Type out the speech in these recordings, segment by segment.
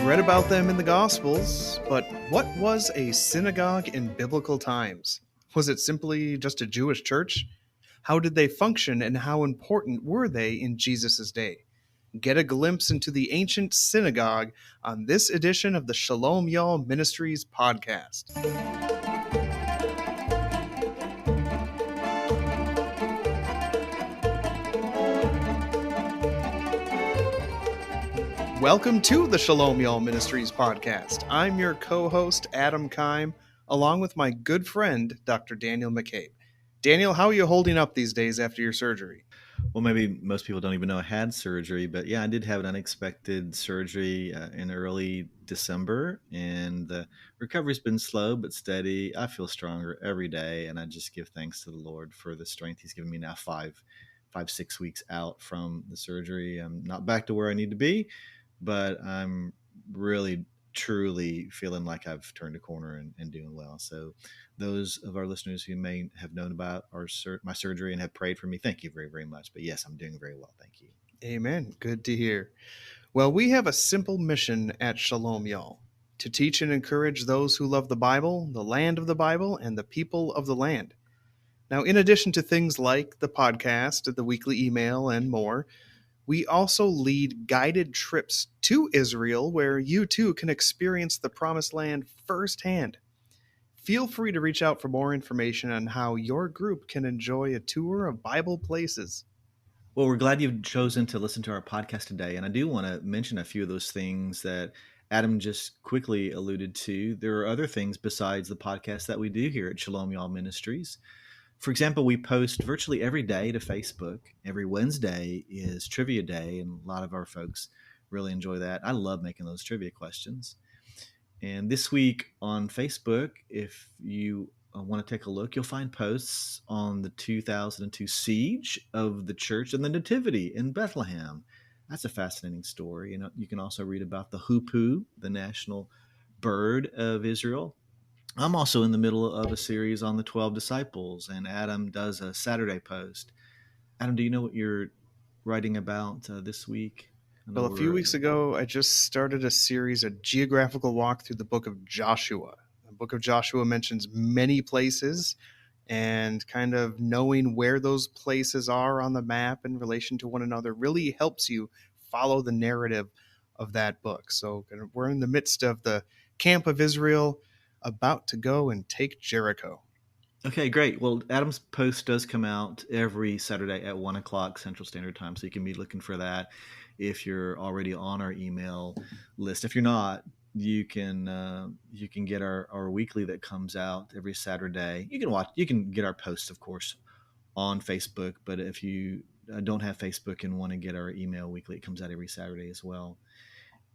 read about them in the Gospels, but what was a synagogue in biblical times? Was it simply just a Jewish church? How did they function and how important were they in Jesus' day? Get a glimpse into the ancient synagogue on this edition of the Shalom Y'all Ministries podcast. Welcome to the Shalom Y'all Ministries podcast. I'm your co-host, Adam Keim, along with my good friend, Dr. Daniel McCabe. Daniel, how are you holding up these days after your surgery? Well, maybe most people don't even know I had surgery, but yeah, I did have an unexpected surgery in early December, and the recovery's been slow but steady. I feel stronger every day, and I just give thanks to the Lord for the strength He's given me now 6 weeks out from the surgery. I'm not back to where I need to be, but I'm really truly feeling like I've turned a corner and doing well. So those of our listeners who may have known about my surgery and have prayed for me, thank you very, very much. But yes, I'm doing very well. Thank you. Amen. Good to hear. Well, we have a simple mission at Shalom Y'all: to teach and encourage those who love the Bible, the land of the Bible, and the people of the land. Now, in addition to things like the podcast, the weekly email, and more, we also lead guided trips to Israel where you too can experience the Promised Land firsthand. Feel free to reach out for more information on how your group can enjoy a tour of Bible places. Well, we're glad you've chosen to listen to our podcast today. And I do want to mention a few of those things that Adam just quickly alluded to. There are other things besides the podcast that we do here at Shalom Y'all Ministries. For example, we post virtually every day to Facebook. Every Wednesday is Trivia Day, and a lot of our folks really enjoy that. I love making those trivia questions. And this week on Facebook, if you want to take a look, you'll find posts on the 2002 siege of the Church and the Nativity in Bethlehem. That's a fascinating story. You can also read about the hoopoe, the national bird of Israel. I'm also in the middle of a series on the 12 disciples, and Adam does a Saturday post. Adam, do you know what you're writing about this week? Well, a few weeks ago, I just started a series, a geographical walk through the book of Joshua. The book of Joshua mentions many places, and kind of knowing where those places are on the map in relation to one another really helps you follow the narrative of that book. So we're in the midst of the camp of Israel, about to go and take Jericho. Okay, great. Well, Adam's post does come out every Saturday at 1 o'clock Central Standard Time, so you can be looking for that if you're already on our email list. If you're not, you can get our weekly that comes out every Saturday. You can get our posts, of course, on Facebook, but if you don't have Facebook and want to get our email weekly, it comes out every Saturday as well.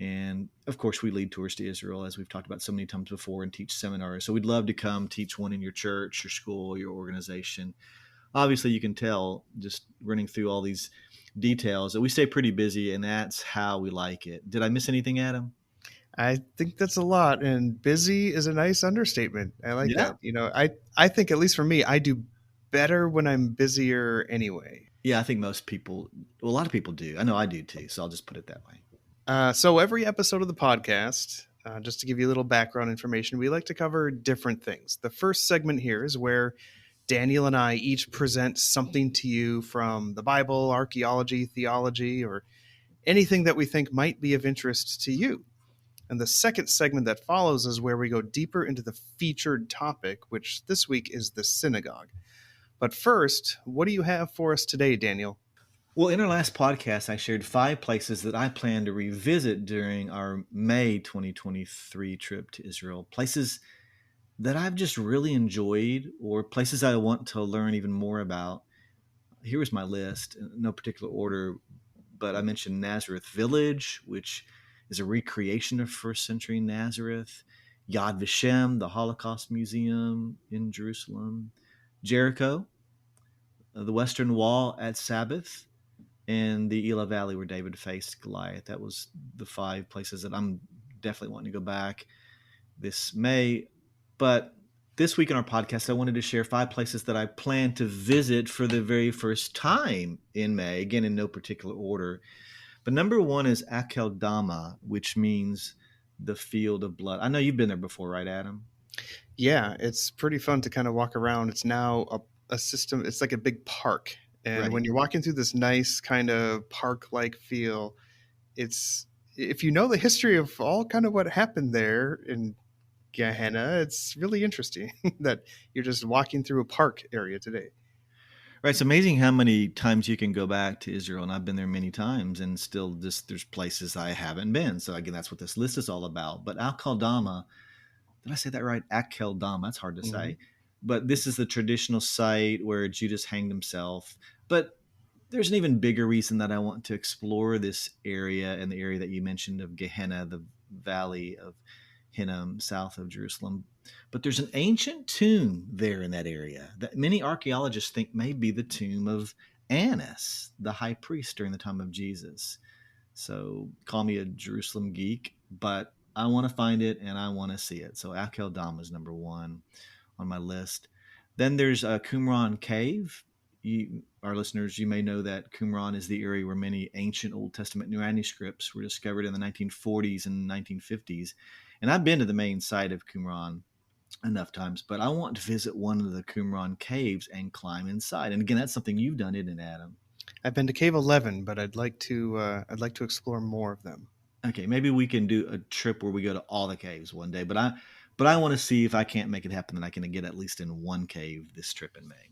And of course, we lead tours to Israel, as we've talked about so many times before, and teach seminars. So we'd love to come teach one in your church, your school, your organization. Obviously, you can tell just running through all these details that we stay pretty busy, and that's how we like it. Did I miss anything, Adam? I think that's a lot, and busy is a nice understatement. I like that. I think, at least for me, I do better when I'm busier anyway. Yeah, I think a lot of people do. I know I do too, so I'll just put it that way. So every episode of the podcast, just to give you a little background information, we like to cover different things. The first segment here is where Daniel and I each present something to you from the Bible, archaeology, theology, or anything that we think might be of interest to you. And the second segment that follows is where we go deeper into the featured topic, which this week is the synagogue. But first, what do you have for us today, Daniel? Well, in our last podcast, I shared 5 places that I plan to revisit during our May 2023 trip to Israel. Places that I've just really enjoyed, or places I want to learn even more about. Here was my list, in no particular order, but I mentioned Nazareth Village, which is a recreation of first century Nazareth. Yad Vashem, the Holocaust Museum in Jerusalem. Jericho, the Western Wall at Sabbath, and the Elah Valley where David faced Goliath. That was the 5 places that I'm definitely wanting to go back this May. But this week in our podcast, I wanted to share 5 places that I plan to visit for the very first time in May, again, in no particular order. But number 1 is Akeldama, which means the field of blood. I know you've been there before, right, Adam? Yeah, it's pretty fun to kind of walk around. It's now a system, it's like a big park. And Right. when you're walking through this nice kind of park-like feel, it's if you know the history of all kind of what happened there in Gehenna, it's really interesting that you're just walking through a park area today. Right. It's amazing how many times you can go back to Israel, and I've been there many times, and still just there's places I haven't been. So again, that's what this list is all about. But Al Qadama, did I say that right? Akeldama. That's hard to Mhm. say. But this is the traditional site where Judas hanged himself. But there's an even bigger reason that I want to explore this area and the area that you mentioned of Gehenna, the valley of Hinnom, south of Jerusalem. But there's an ancient tomb there in that area that many archaeologists think may be the tomb of Annas, the high priest during the time of Jesus. So call me a Jerusalem geek, but I want to find it and I want to see it. So Akeldama is number one on my list. Then there's Qumran Cave. Our listeners, you may know that Qumran is the area where many ancient Old Testament manuscripts were discovered in the 1940s and 1950s. And I've been to the main site of Qumran enough times, but I want to visit one of the Qumran caves and climb inside. And again, that's something you've done, isn't it, Adam? I've been to Cave 11, but I'd like to explore more of them. Okay, maybe we can do a trip where we go to all the caves one day. But I want to see if I can't make it happen, then I can get at least in one cave this trip in May.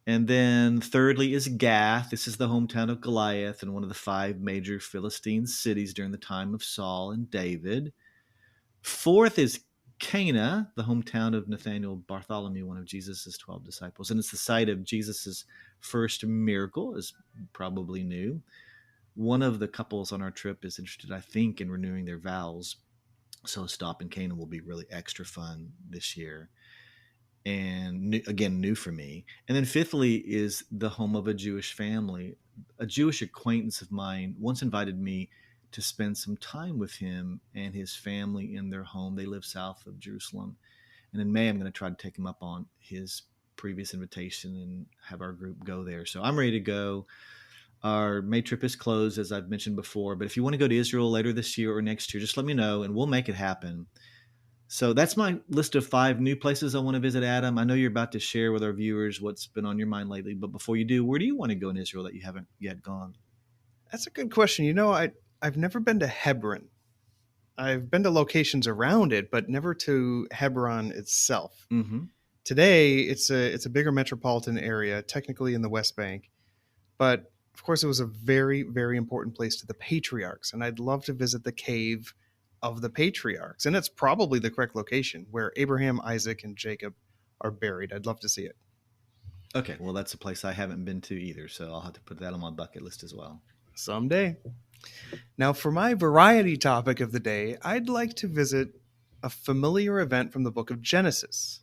And then thirdly is Gath. This is the hometown of Goliath and one of the 5 major Philistine cities during the time of Saul and David. Fourth is Cana, the hometown of Nathaniel Bartholomew, one of Jesus' 12 disciples. And it's the site of Jesus' first miracle, as you probably knew. One of the couples on our trip is interested, I think, in renewing their vows. So a stop in Cana will be really extra fun this year. And again, new for me. And then fifthly is the home of a Jewish family. A Jewish acquaintance of mine once invited me to spend some time with him and his family in their home. They live south of Jerusalem. And in May, I'm going to try to take him up on his previous invitation and have our group go there. So I'm ready to go. Our May trip is closed, as I've mentioned before. But if you want to go to Israel later this year or next year, just let me know and we'll make it happen. So that's my list of 5 new places I want to visit, Adam. I know you're about to share with our viewers what's been on your mind lately, but before you do, where do you want to go in Israel that you haven't yet gone? That's a good question. I've never been to Hebron. I've been to locations around it, but never to Hebron itself. Mm-hmm. Today, it's a bigger metropolitan area, technically in the West Bank, but of course, it was a very, very important place to the patriarchs, and I'd love to visit the cave of the patriarchs, and it's probably the correct location where Abraham, Isaac, and Jacob are buried. I'd love to see it Okay, well, that's a place I haven't been to either, so I'll have to put that on my bucket list as well. someday. Now, for my variety topic of the day, I'd like to visit a familiar event from the book of Genesis.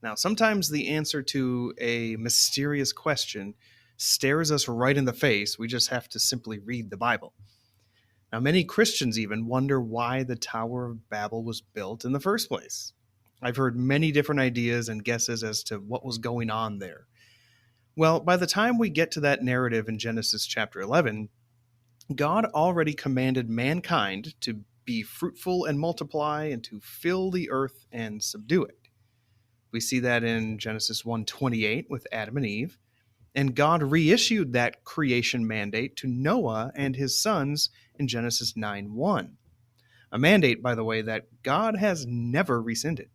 Now, sometimes the answer to a mysterious question stares us right in the face. We just have to simply read the Bible. Now, many Christians even wonder why the Tower of Babel was built in the first place. I've heard many different ideas and guesses as to what was going on there. Well, by the time we get to that narrative in Genesis chapter 11, God already commanded mankind to be fruitful and multiply and to fill the earth and subdue it. We see that in Genesis 1:28 with Adam and Eve, and God reissued that creation mandate to Noah and his sons in Genesis 9:1. A mandate, by the way, that God has never rescinded.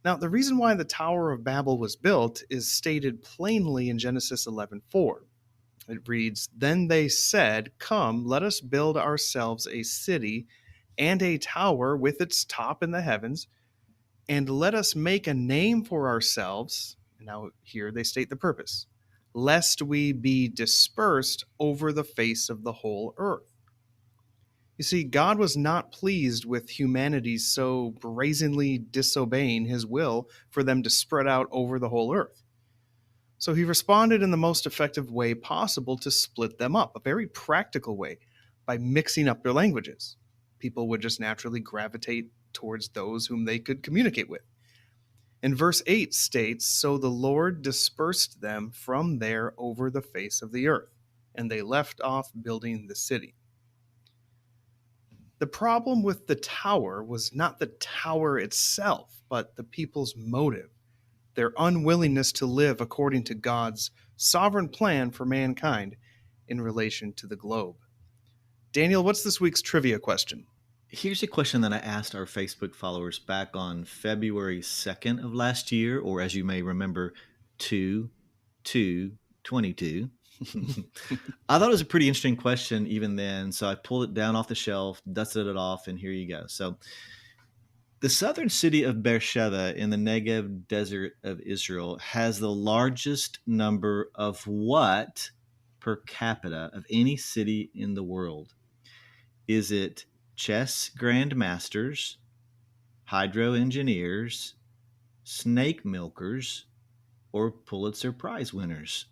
Now, the reason why the Tower of Babel was built is stated plainly in Genesis 11:4. It reads, "Then they said, 'Come, let us build ourselves a city and a tower with its top in the heavens, and let us make a name for ourselves.'" And now here they state the purpose: "Lest we be dispersed over the face of the whole earth." You see, God was not pleased with humanity so brazenly disobeying his will for them to spread out over the whole earth. So he responded in the most effective way possible to split them up, a very practical way, by mixing up their languages. People would just naturally gravitate towards those whom they could communicate with. And verse 8 states, "So the Lord dispersed them from there over the face of the earth, and they left off building the city." The problem with the tower was not the tower itself, but the people's motive, their unwillingness to live according to God's sovereign plan for mankind in relation to the globe. Daniel, what's this week's trivia question? Here's a question that I asked our Facebook followers back on February 2nd of last year, or as you may remember, 2/2/22. I thought it was a pretty interesting question even then, so I pulled it down off the shelf, dusted it off, and here you go. So, the southern city of Beersheba in the Negev desert of Israel has the largest number of what per capita of any city in the world? Is it chess grandmasters, hydro engineers, snake milkers, or Pulitzer Prize winners?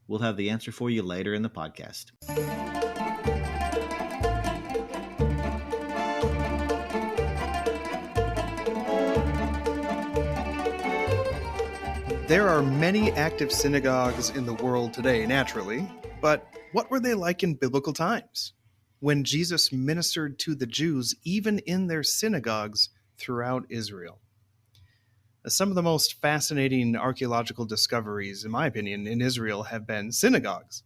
We'll have the answer for you later in the podcast. There are many active synagogues in the world today, naturally, but what were they like in biblical times, when Jesus ministered to the Jews even in their synagogues throughout Israel? Some of the most fascinating archaeological discoveries, in my opinion, in Israel have been synagogues.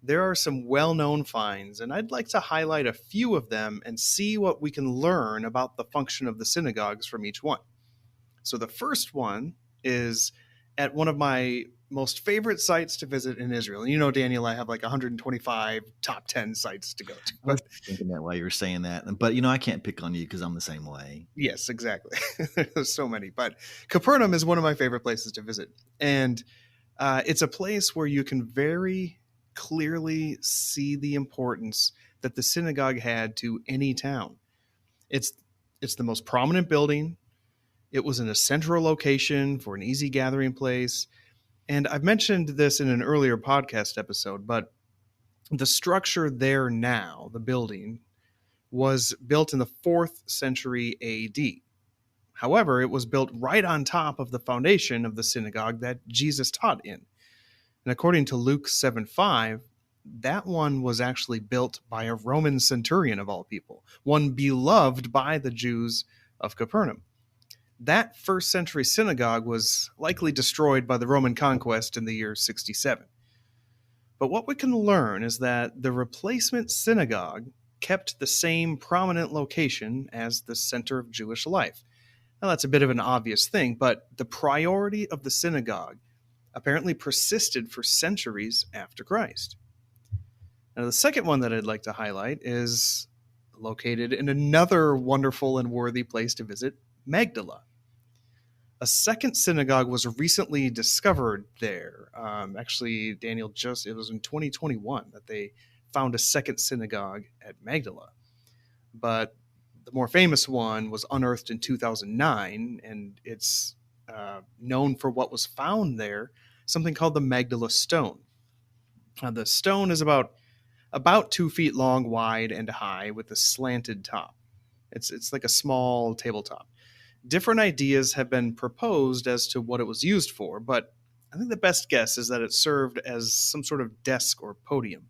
There are some well-known finds, and I'd like to highlight a few of them and see what we can learn about the function of the synagogues from each one. So the first one is at one of my most favorite sites to visit in Israel. You know, Daniel, I have like 125 top 10 sites to go to. I was thinking that while you were saying that, but I can't pick on you because I'm the same way. Yes, exactly. There's so many, but Capernaum is one of my favorite places to visit. And it's a place where you can very clearly see the importance that the synagogue had to any town. It's the most prominent building. It was in a central location for an easy gathering place. And I've mentioned this in an earlier podcast episode, but the structure there now, the building, was built in the 4th century AD. However, it was built right on top of the foundation of the synagogue that Jesus taught in. And according to Luke 7:5, that one was actually built by a Roman centurion of all people, one beloved by the Jews of Capernaum. That 1st century synagogue was likely destroyed by the Roman conquest in the year 67. But what we can learn is that the replacement synagogue kept the same prominent location as the center of Jewish life. Now, that's a bit of an obvious thing, but the priority of the synagogue apparently persisted for centuries after Christ. Now, the second one that I'd like to highlight is located in another wonderful and worthy place to visit, Magdala. A second synagogue was recently discovered there. Actually, Daniel, it was in 2021 that they found a second synagogue at Magdala. But the more famous one was unearthed in 2009, and it's known for what was found there, something called the Magdala Stone. The stone is about 2 feet long, wide, and high, with a slanted top. It's like a small tabletop. Different ideas have been proposed as to what it was used for, but I think the best guess is that it served as some sort of desk or podium.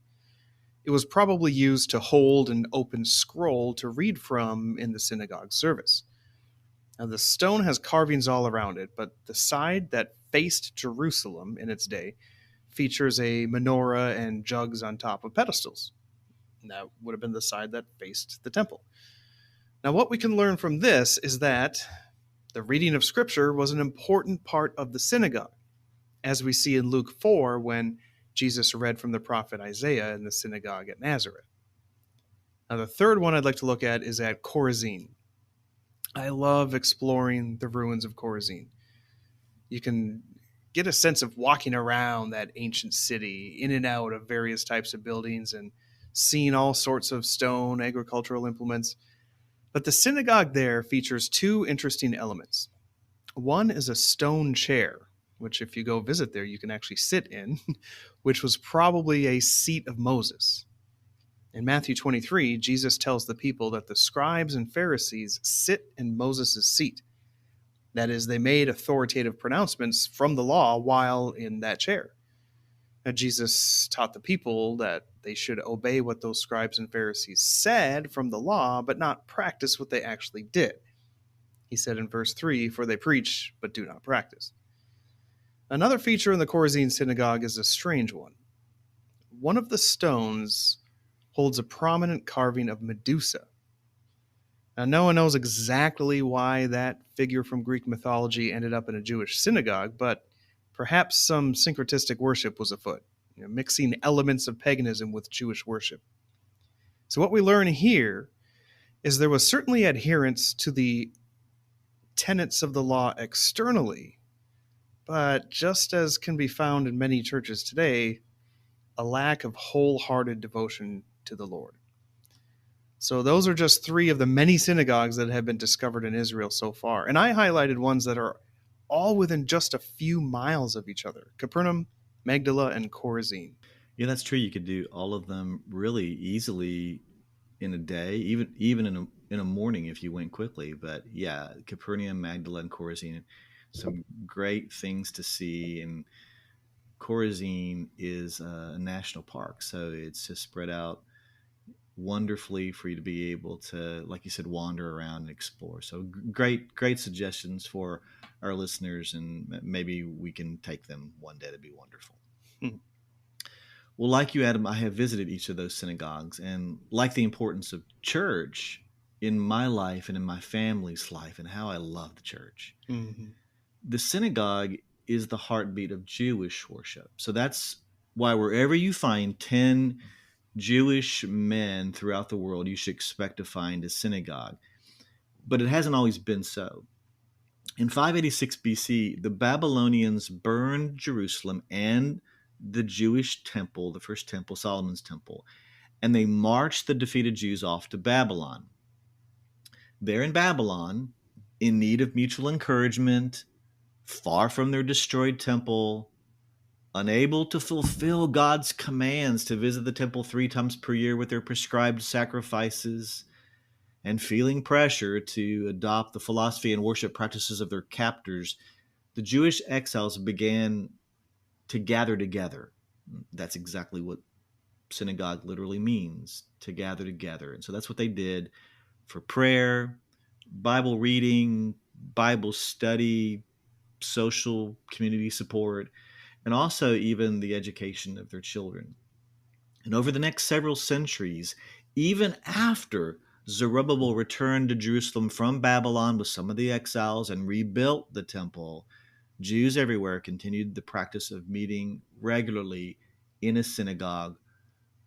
It was probably used to hold an open scroll to read from in the synagogue service. Now, the stone has carvings all around it, but the side that faced Jerusalem in its day features a menorah and jugs on top of pedestals. And that would have been the side that faced the temple. Now, what we can learn from this is that the reading of Scripture was an important part of the synagogue, as we see in Luke 4 when Jesus read from the prophet Isaiah in the synagogue at Nazareth. Now, the third one I'd like to look at is at Chorazin. I love exploring the ruins of Chorazin. You can get a sense of walking around that ancient city, in and out of various types of buildings, and seeing all sorts of stone agricultural implements. But the synagogue there features 2 interesting elements. One is a stone chair, which if you go visit there, you can actually sit in, which was probably a seat of Moses. In Matthew 23, Jesus tells the people that the scribes and Pharisees sit in Moses' seat. That is, they made authoritative pronouncements from the law while in that chair. Now, Jesus taught the people that They should obey what those scribes and Pharisees said from the law, but not practice what they actually did. He said in verse 3, "For they preach, but do not practice." Another feature in the Chorazin synagogue is a strange one. One of the stones holds a prominent carving of Medusa. Now, no one knows exactly why that figure from Greek mythology ended up in a Jewish synagogue, but perhaps some syncretistic worship was afoot, mixing elements of paganism with Jewish worship. So, what we learn here is there was certainly adherence to the tenets of the law externally, but just as can be found in many churches today, a lack of wholehearted devotion to the Lord. So those are just three of the many synagogues that have been discovered in Israel so far. And I highlighted ones that are all within just a few miles of each other: Capernaum, Magdala, and Chorazin. Yeah, that's true. You could do all of them really easily in a day, even in a morning if you went quickly. But yeah, Capernaum, Magdala, and Chorazin, some great things to see. And Chorazin is a national park, so it's just spread out wonderfully for you to be able to, like you said, wander around and explore. So great suggestions for our listeners, and maybe we can take them one day. That'd be wonderful. Hmm. Well, like you, Adam, I have visited each of those synagogues, and like the importance of church in my life and in my family's life and how I love the church. Mm-hmm. The synagogue is the heartbeat of Jewish worship. So that's why wherever you find 10 Jewish men throughout the world, you should expect to find a synagogue. But it hasn't always been so. In 586 BC, the Babylonians burned Jerusalem and the Jewish temple, the first temple, Solomon's temple, and they marched the defeated Jews off to Babylon. There in Babylon, in need of mutual encouragement, far from their destroyed temple, unable to fulfill God's commands to visit the temple 3 times per year with their prescribed sacrifices, and feeling pressure to adopt the philosophy and worship practices of their captors, the Jewish exiles began to gather together. That's exactly what synagogue literally means, to gather together. And so that's what they did for prayer, Bible reading, Bible study, social community support, and also even the education of their children. And over the next several centuries, even after Zerubbabel returned to Jerusalem from Babylon with some of the exiles and rebuilt the temple, Jews everywhere continued the practice of meeting regularly in a synagogue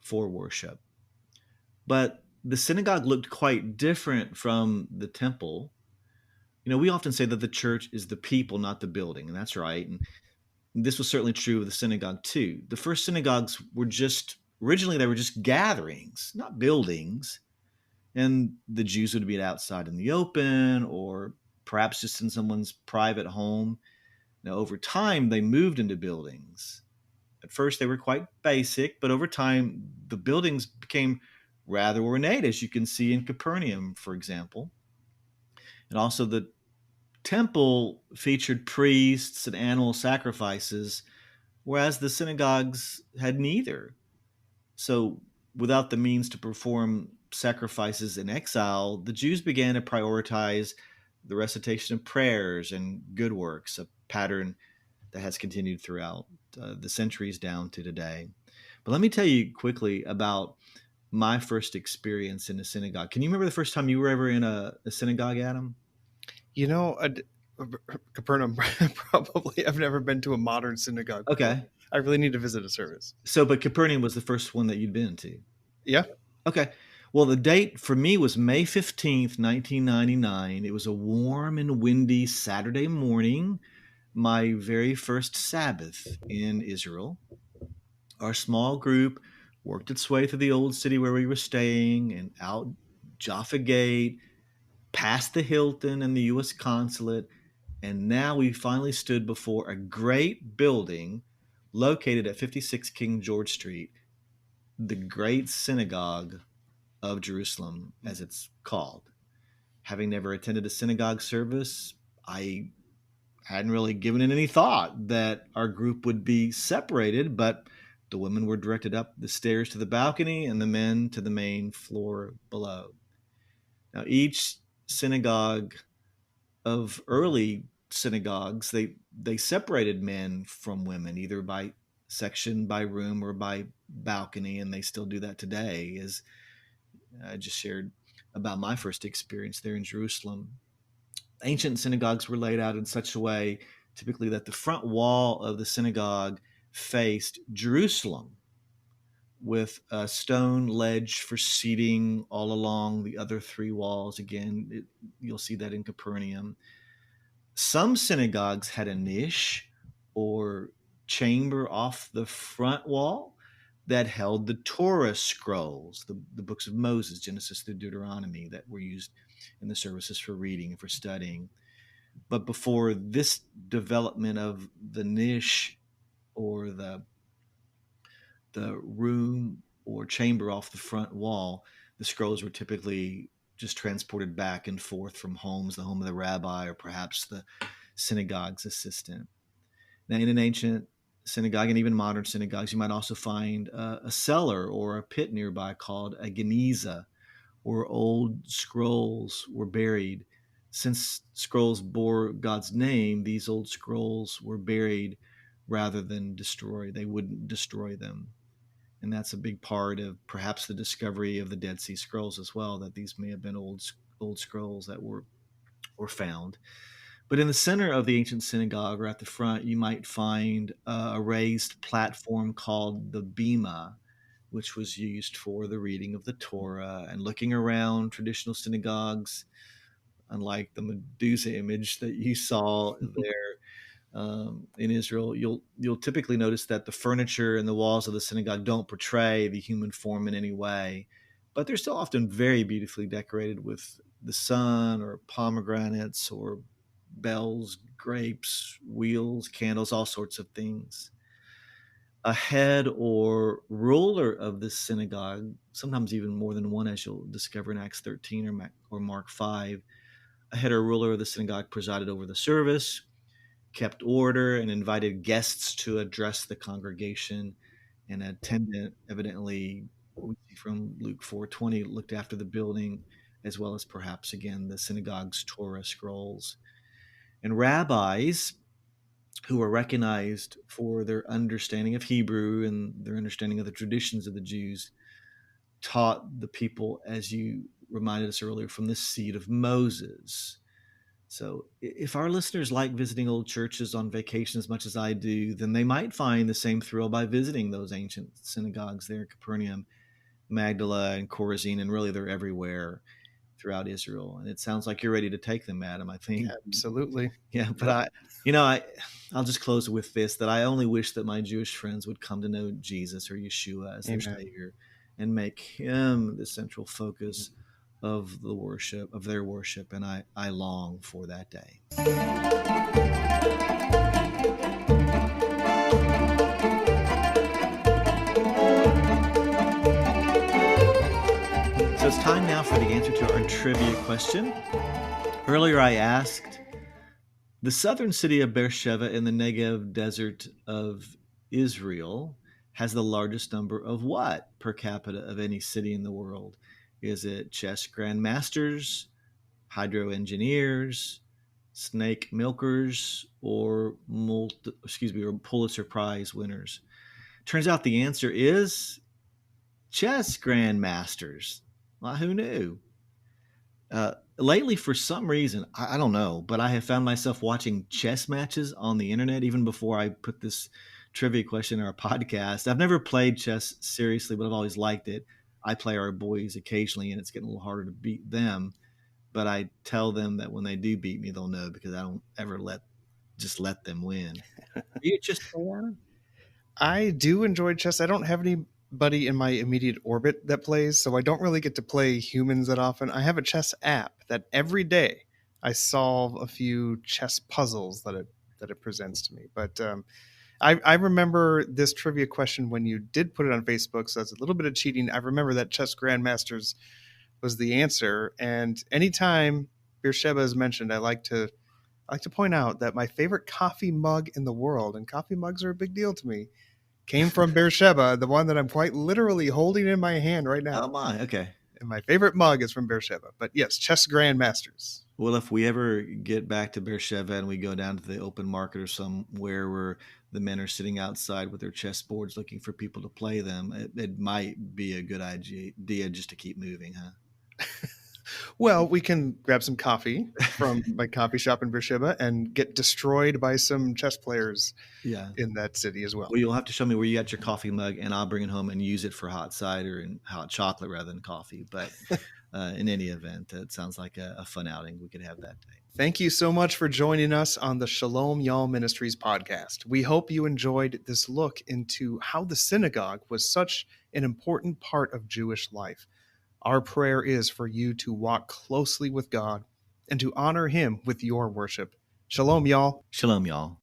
for worship. But the synagogue looked quite different from the temple. We often say that the church is the people, not the building, and that's right. And this was certainly true of the synagogue too. The first synagogues were originally they were just gatherings, not buildings. And the Jews would meet outside in the open or perhaps just in someone's private home. Now, over time, they moved into buildings. At first, they were quite basic, but over time, the buildings became rather ornate, as you can see in Capernaum, for example. And also, the temple featured priests and animal sacrifices, whereas the synagogues had neither. So, without the means to perform sacrifices in exile, the Jews began to prioritize the recitation of prayers and good works, a pattern that has continued throughout the centuries down to today. But let me tell you quickly about my first experience in a synagogue. Can you remember the first time you were ever in a synagogue, Adam? Capernaum, probably. I've never been to a modern synagogue before. Okay. I really need to visit a service. But Capernaum was the first one that you'd been to. Yeah. Okay. Well, the date for me was May 15th, 1999. It was a warm and windy Saturday morning, my very first Sabbath in Israel. Our small group worked its way through the old city where we were staying and out Jaffa Gate, past the Hilton and the U.S. consulate, and now we finally stood before a great building located at 56 King George Street, the Great Synagogue of Jerusalem, as it's called. Having never attended a synagogue service, I hadn't really given it any thought that our group would be separated, but The women were directed up the stairs to the balcony and the men to the main floor below. Now, each synagogue of early synagogues, they separated men from women, either by section, by room, or by balcony, and they still do that today, as I just shared about my first experience there in Jerusalem. Ancient synagogues were laid out in such a way, typically, that the front wall of the synagogue faced Jerusalem, with a stone ledge for seating all along the other three walls. Again, you'll see that in Capernaum. Some synagogues had a niche or chamber off the front wall that held the Torah scrolls, the books of Moses, Genesis through Deuteronomy, that were used in the services for reading and for studying. But before this development of the niche or the room or chamber off the front wall, the scrolls were typically just transported back and forth from homes, the home of the rabbi or perhaps the synagogue's assistant. Now, in an ancient synagogue and even modern synagogues, you might also find a cellar or a pit nearby called a geniza, where old scrolls were buried. Since scrolls bore God's name, these old scrolls were buried rather than destroyed. They wouldn't destroy them. And that's a big part of perhaps the discovery of the Dead Sea Scrolls as well, that these may have been old scrolls that were found. But in the center of the ancient synagogue, or at the front, you might find a raised platform called the bema, which was used for the reading of the Torah. And looking around traditional synagogues, unlike the Medusa image that you saw there in Israel, you'll typically notice that the furniture and the walls of the synagogue don't portray the human form in any way, but they're still often very beautifully decorated with the sun or pomegranates or bells, grapes, wheels, candles, all sorts of things. A head or ruler of the synagogue, sometimes even more than one, as you'll discover in Acts 13 or Mark 5, a head or ruler of the synagogue presided over the service, kept order, and invited guests to address the congregation. An attendant, evidently, we see from Luke 4:20, looked after the building, as well as perhaps, again, the synagogue's Torah scrolls. And rabbis, who were recognized for their understanding of Hebrew and their understanding of the traditions of the Jews, taught the people, as you reminded us earlier, from the seat of Moses. So if our listeners like visiting old churches on vacation as much as I do, then they might find the same thrill by visiting those ancient synagogues there in Capernaum, Magdala, and Chorazin, and really they're everywhere throughout Israel. And it sounds like you're ready to take them, Adam, I think. Absolutely. Yeah, but I'll just close with this, that I only wish that my Jewish friends would come to know Jesus or Yeshua as their Savior and make him the central focus of their worship, and I long for that day. So it's time now for the answer to our trivia question. Earlier I asked, the southern city of Beersheba in the Negev desert of Israel has the largest number of what per capita of any city in the world? Is it chess grandmasters, hydro engineers, snake milkers, or Pulitzer Prize winners? Turns out the answer is chess grandmasters. Well, who knew? Lately, for some reason, I don't know, but I have found myself watching chess matches on the internet even before I put this trivia question in our podcast. I've never played chess seriously, but I've always liked it. I play our boys occasionally, and it's getting a little harder to beat them. But I tell them that when they do beat me, they'll know, because I don't ever let them win. Are you a chess player? I do enjoy chess. I don't have anybody in my immediate orbit that plays, so I don't really get to play humans that often. I have a chess app that every day I solve a few chess puzzles that it presents to me. But I remember this trivia question when you did put it on Facebook, so that's a little bit of cheating. I remember that chess grandmasters was the answer, and anytime Beersheba is mentioned, I like to point out that my favorite coffee mug in the world, and coffee mugs are a big deal to me, came from Beersheba, the one that I'm quite literally holding in my hand right now. Oh my, okay. And my favorite mug is from Beersheba. But yes, chess grandmasters. Well, if we ever get back to Beersheba and we go down to the open market or somewhere where the men are sitting outside with their chessboards looking for people to play them, it might be a good idea just to keep moving, huh? Well, we can grab some coffee from my coffee shop in Beersheba and get destroyed by some chess players Yeah. in that city as well. Well, you'll have to show me where you got your coffee mug, and I'll bring it home and use it for hot cider and hot chocolate rather than coffee. But in any event, it sounds like a fun outing we could have that day. Thank you so much for joining us on the Shalom Y'all Ministries podcast. We hope you enjoyed this look into how the synagogue was such an important part of Jewish life. Our prayer is for you to walk closely with God and to honor Him with your worship. Shalom, y'all. Shalom, y'all.